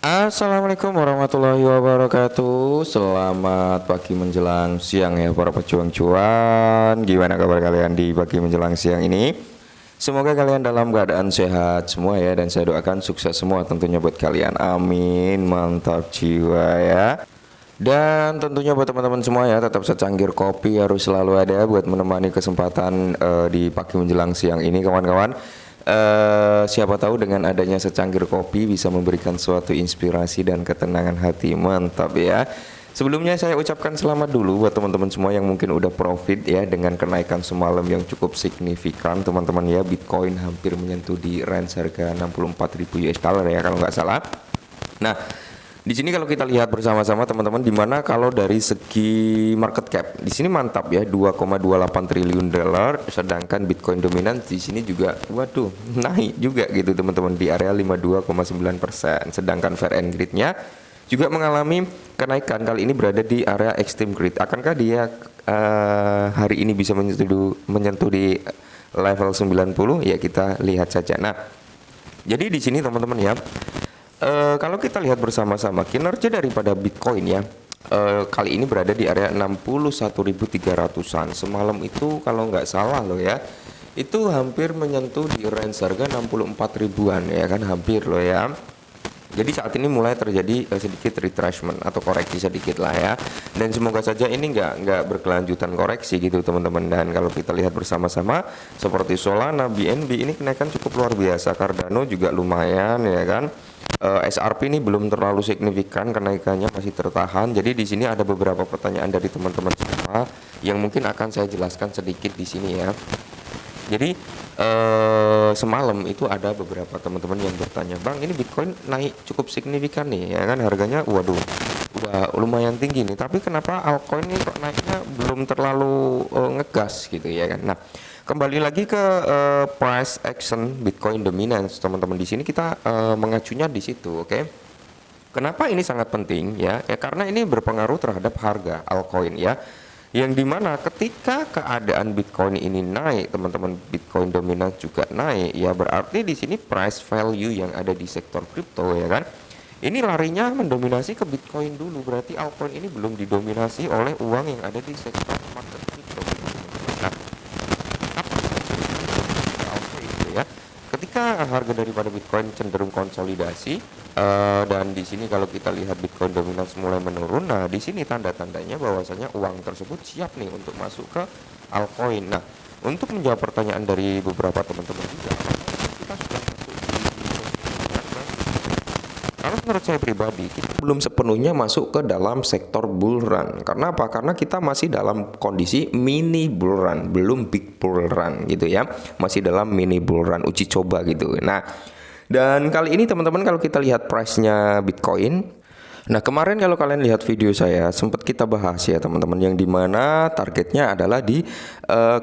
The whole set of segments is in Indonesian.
Assalamualaikum warahmatullahi wabarakatuh. Selamat pagi menjelang siang ya para pejuang cuan. Gimana kabar kalian di pagi menjelang siang ini? Semoga kalian dalam keadaan sehat semua ya. Dan saya doakan sukses semua tentunya buat kalian. Amin. Mantap jiwa ya. Dan tentunya buat teman-teman semua ya, tetap secangkir kopi harus selalu ada buat menemani kesempatan di pagi menjelang siang ini kawan-kawan. Siapa tahu dengan adanya secangkir kopi bisa memberikan suatu inspirasi dan ketenangan hati. Mantap ya. Sebelumnya saya ucapkan selamat dulu buat teman-teman semua yang mungkin udah profit ya dengan kenaikan semalam yang cukup signifikan teman-teman ya. Bitcoin hampir menyentuh di range harga 64.000 US dollar ya kalau nggak salah. Nah, di sini kalau kita lihat bersama-sama teman-teman, di mana kalau dari segi market cap di sini mantap ya 2,28 triliun dolar, sedangkan Bitcoin dominan di sini juga waduh naik juga gitu teman-teman di area 52,9%, sedangkan Fair and Greed-nya juga mengalami kenaikan, kali ini berada di area Extreme Greed. Akankah dia hari ini bisa menyentuh di level 90? Ya kita lihat saja. Nah, jadi di sini teman-teman ya, kalau kita lihat bersama-sama kinerja daripada Bitcoin ya, kali ini berada di area 61.300-an. Semalam itu kalau nggak salah loh ya, itu hampir menyentuh di range harga 64 ribuan ya kan, hampir loh ya. Jadi saat ini mulai terjadi sedikit retracement atau koreksi sedikit lah ya. Dan semoga saja ini nggak berkelanjutan koreksi gitu teman-teman. Dan kalau kita lihat bersama-sama seperti Solana, BNB ini kenaikan cukup luar biasa. Cardano juga lumayan ya kan. SRP ini belum terlalu signifikan kenaikannya, masih tertahan. Jadi di sini ada beberapa pertanyaan dari teman-teman semua yang mungkin akan saya jelaskan sedikit di sini ya. Jadi semalam itu ada beberapa teman-teman yang bertanya, Bang ini Bitcoin naik cukup signifikan nih ya kan, harganya waduh udah lumayan tinggi nih, tapi kenapa altcoin ini kok naiknya belum terlalu ngegas gitu ya kan. Nah, kembali lagi ke price action Bitcoin dominance teman-teman, di sini kita mengacunya di situ, oke. Kenapa ini sangat penting ya? Ya karena ini berpengaruh terhadap harga altcoin ya. Yang dimana ketika keadaan Bitcoin ini naik, teman-teman, Bitcoin dominan juga naik, ya berarti di sini price value yang ada di sektor kripto ya kan, ini larinya mendominasi ke Bitcoin dulu, berarti altcoin ini belum didominasi oleh uang yang ada di sektor market kripto. Nah, apa altcoin itu ya? Ketika harga daripada Bitcoin cenderung konsolidasi, dan di sini kalau kita lihat Bitcoin dominance mulai menurun, nah di sini tanda-tandanya bahwasanya uang tersebut siap nih untuk masuk ke altcoin. Nah, untuk menjawab pertanyaan dari beberapa teman-teman juga, kita sudah masuk di kalau menurut saya pribadi, kita belum sepenuhnya masuk ke dalam sektor bull run. Karena apa? Karena kita masih dalam kondisi mini bull run, belum big bull run gitu ya. Masih dalam mini bull run, uji coba gitu. Nah, dan kali ini teman-teman kalau kita lihat price-nya Bitcoin, nah kemarin kalau kalian lihat video saya sempat kita bahas ya teman-teman, yang dimana targetnya adalah di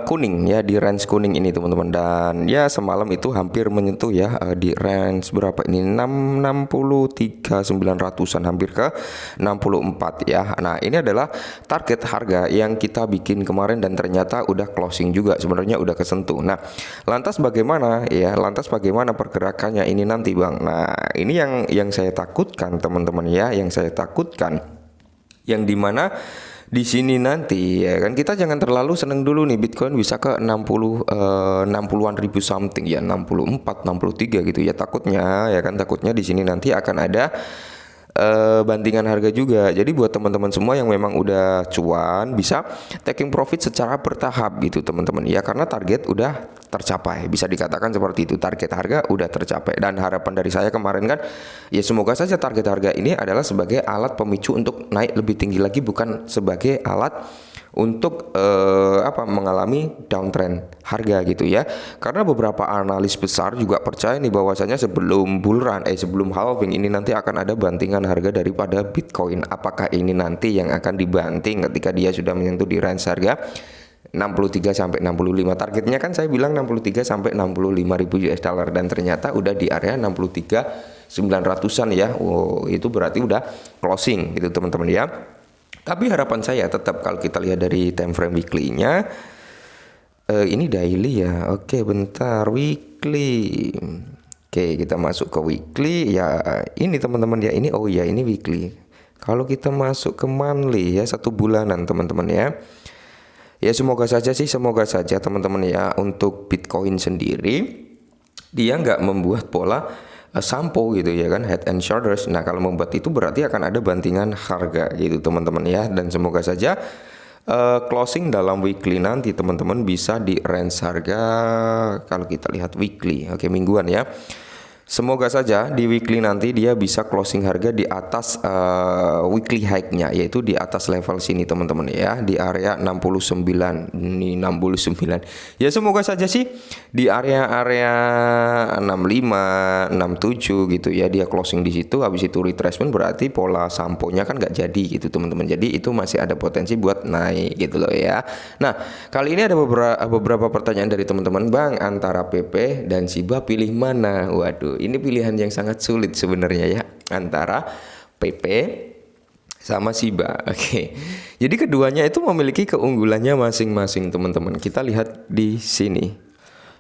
kuning ya, di range kuning ini teman-teman. Dan ya semalam itu hampir menyentuh ya di range berapa ini, 63.900-an, hampir ke 64 ya. Nah ini adalah target harga yang kita bikin kemarin dan ternyata udah closing juga, sebenarnya udah kesentuh. Nah lantas bagaimana ya, lantas bagaimana pergerakannya ini nanti Bang? Nah ini yang saya takutkan teman-teman ya, yang saya takutkan, yang dimana di sini nanti ya kan, kita jangan terlalu seneng dulu nih Bitcoin bisa ke 60-an ribu something ya, 64 63 gitu ya, takutnya ya kan, takutnya di sini nanti akan ada bantingan harga juga. Jadi buat teman-teman semua yang memang udah cuan, bisa taking profit secara bertahap gitu teman-teman ya, karena target udah tercapai, bisa dikatakan seperti itu, target harga udah tercapai. Dan harapan dari saya kemarin kan ya, semoga saja target harga ini adalah sebagai alat pemicu untuk naik lebih tinggi lagi, bukan sebagai alat untuk mengalami downtrend harga gitu ya. Karena beberapa analis besar juga percaya nih bahwasanya sebelum bull run sebelum halving ini nanti akan ada bantingan harga daripada Bitcoin. Apakah ini nanti yang akan dibanting ketika dia sudah menyentuh di range harga 63 sampai 65? Targetnya kan saya bilang 63 sampai 65 ribu US dollar, dan ternyata udah di area 63 900-an ya. Wow, itu berarti udah closing gitu teman-teman ya. Tapi harapan saya tetap kalau kita lihat dari time frame weekly-nya, ini daily ya. Oke, bentar, weekly. Oke, kita masuk ke weekly ya. Ini teman-teman ya, ini oh ya, ini weekly. Kalau kita masuk ke monthly ya, 1 bulanan teman-teman ya. Ya semoga saja teman-teman ya, untuk Bitcoin sendiri dia nggak membuat pola sampo gitu ya kan, head and shoulders. Nah kalau membuat itu berarti akan ada bantingan harga gitu teman-teman ya. Dan semoga saja closing dalam weekly nanti teman-teman bisa di range harga, kalau kita lihat weekly, oke, mingguan ya. Semoga saja di weekly nanti dia bisa closing harga di atas weekly high-nya, yaitu di atas level sini teman-teman ya, di area 69. Ini 69. Ya semoga saja sih di area-area 65, 67 gitu ya, dia closing di situ. Habis itu retracement, berarti pola samponya kan nggak jadi gitu teman-teman. Jadi itu masih ada potensi buat naik gitu loh ya. Nah, kali ini ada beberapa pertanyaan dari teman-teman. Bang, antara PP dan Shiba pilih mana? Waduh, ini pilihan yang sangat sulit sebenarnya ya, antara PP sama Shiba. Oke. Jadi keduanya itu memiliki keunggulannya masing-masing teman-teman. Kita lihat di sini.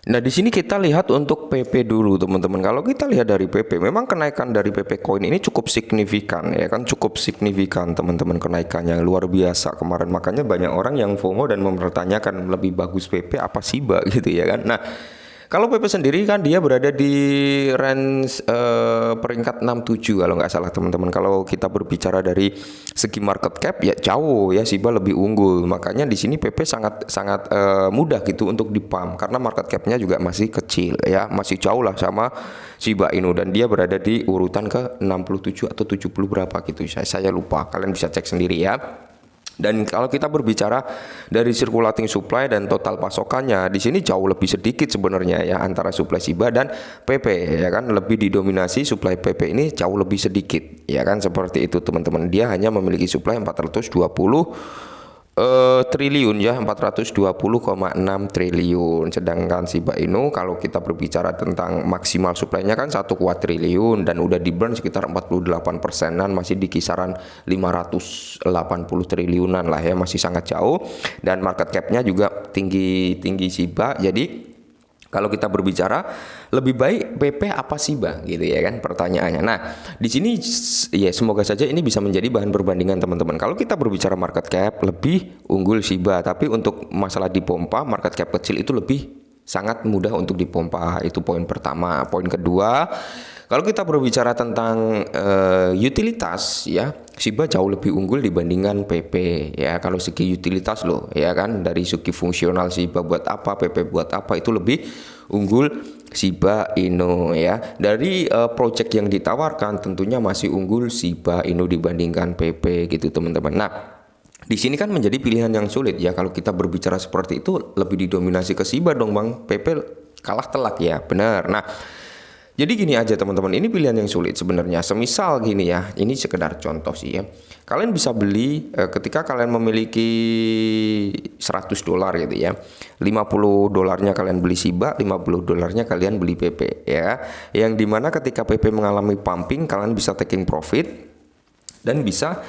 Nah, di sini kita lihat untuk PP dulu teman-teman. Kalau kita lihat dari PP, memang kenaikan dari PP Coin ini cukup signifikan ya kan, cukup signifikan teman-teman, kenaikannya luar biasa kemarin. Makanya banyak orang yang FOMO dan mempertanyakan lebih bagus PP apa Shiba gitu ya kan. Nah, kalau PP sendiri kan dia berada di range peringkat 67 kalau nggak salah teman-teman. Kalau kita berbicara dari segi market cap ya jauh ya, Shiba lebih unggul. Makanya di sini PP sangat mudah gitu untuk dipam, karena market capnya juga masih kecil ya, masih jauh lah sama Shiba Inu, dan dia berada di urutan ke 67 atau 70 berapa gitu. Saya lupa, kalian bisa cek sendiri ya. Dan kalau kita berbicara dari circulating supply dan total pasokannya, di sini jauh lebih sedikit sebenarnya ya, antara supply Shiba dan PP ya kan, lebih didominasi supply PP ini jauh lebih sedikit ya kan, seperti itu teman-teman. Dia hanya memiliki supply 420 triliun ya, 420,6 triliun. Sedangkan Shiba Inu kalau kita berbicara tentang maksimal supply-nya kan 1 kuadriliun, dan udah di burn sekitar 48%-an, masih di kisaran 580 triliunan lah ya, masih sangat jauh. Dan market cap-nya juga tinggi Shiba. Jadi kalau kita berbicara lebih baik PP apa Shiba gitu ya kan pertanyaannya. Nah, di sini ya semoga saja ini bisa menjadi bahan perbandingan teman-teman. Kalau kita berbicara market cap, lebih unggul Shiba, tapi untuk masalah dipompa, market cap kecil itu lebih sangat mudah untuk dipompa. Itu poin pertama. Poin kedua, kalau kita berbicara tentang utilitas ya, Shiba jauh lebih unggul dibandingkan PP ya, kalau segi utilitas loh ya kan, dari segi fungsional Shiba buat apa, PP buat apa, itu lebih unggul Shiba Inu ya. Dari project yang ditawarkan tentunya masih unggul Shiba Inu dibandingkan PP gitu teman-teman. Nah, di sini kan menjadi pilihan yang sulit ya, kalau kita berbicara seperti itu lebih didominasi ke Shiba dong Bang, PP kalah telak ya, benar. Nah, jadi gini aja teman-teman, ini pilihan yang sulit sebenarnya. Semisal gini ya, ini sekedar contoh sih ya. Kalian bisa beli ketika kalian memiliki $100 gitu ya. $50 kalian beli Shiba, $50 kalian beli PP ya. Yang dimana ketika PP mengalami pumping, kalian bisa taking profit dan bisa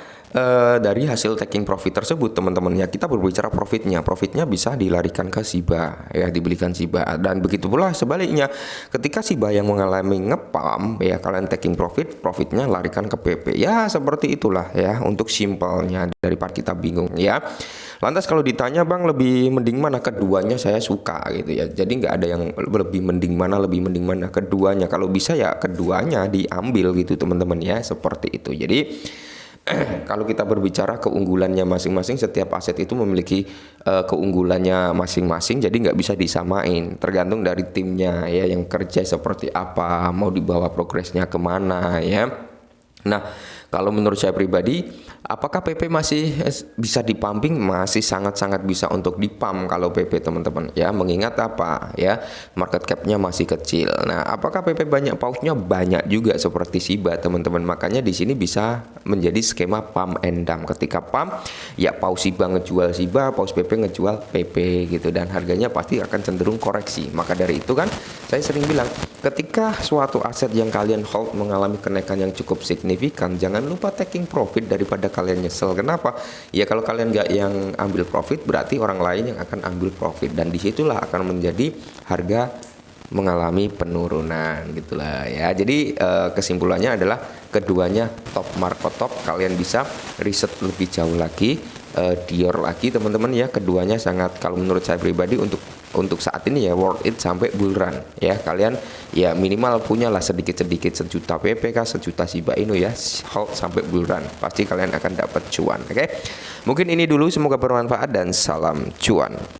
dari hasil taking profit tersebut teman-teman ya, kita berbicara profitnya bisa dilarikan ke Shiba ya, dibelikan Shiba. Dan begitu pula sebaliknya, ketika Shiba yang mengalami ngepam ya, kalian taking profitnya larikan ke PP ya, seperti itulah ya untuk simpelnya, daripada kita bingung ya. Lantas kalau ditanya Bang lebih mending mana, keduanya saya suka gitu ya. Jadi nggak ada yang lebih mending mana, keduanya. Kalau bisa ya keduanya diambil gitu teman-teman ya, seperti itu. Jadi kalau kita berbicara keunggulannya masing-masing, setiap aset itu memiliki keunggulannya masing-masing, jadi nggak bisa disamain, tergantung dari timnya ya, yang kerja seperti apa, mau dibawa progresnya kemana ya. Nah, kalau menurut saya pribadi, apakah PP masih bisa dipumping? Masih sangat-sangat bisa untuk dipump kalau PP teman-teman ya, mengingat apa ya, market capnya masih kecil. Nah, apakah PP banyak pausnya? Banyak juga seperti Shiba teman-teman. Makanya di sini bisa menjadi skema pump and dump. Ketika pump ya, paus Shiba ngejual Shiba, paus PP ngejual PP gitu, dan harganya pasti akan cenderung koreksi. Maka dari itu kan saya sering bilang, ketika suatu aset yang kalian hold mengalami kenaikan yang cukup signifikan, jangan lupa taking profit daripada kalian nyesel. Kenapa? Ya kalau kalian nggak yang ambil profit, berarti orang lain yang akan ambil profit, dan disitulah akan menjadi harga mengalami penurunan gitulah ya. Jadi kesimpulannya adalah keduanya top market top. Kalian bisa riset lebih jauh lagi, Dior lagi teman-teman ya. Keduanya sangat, kalau menurut saya pribadi, untuk saat ini ya worth it sampai bull run ya. Kalian ya minimal punyalah sedikit-sedikit, sejuta PPK, sejuta Shiba Inu ya, hold sampai bull run, pasti kalian akan dapat cuan. Oke, mungkin ini dulu, semoga bermanfaat dan salam cuan.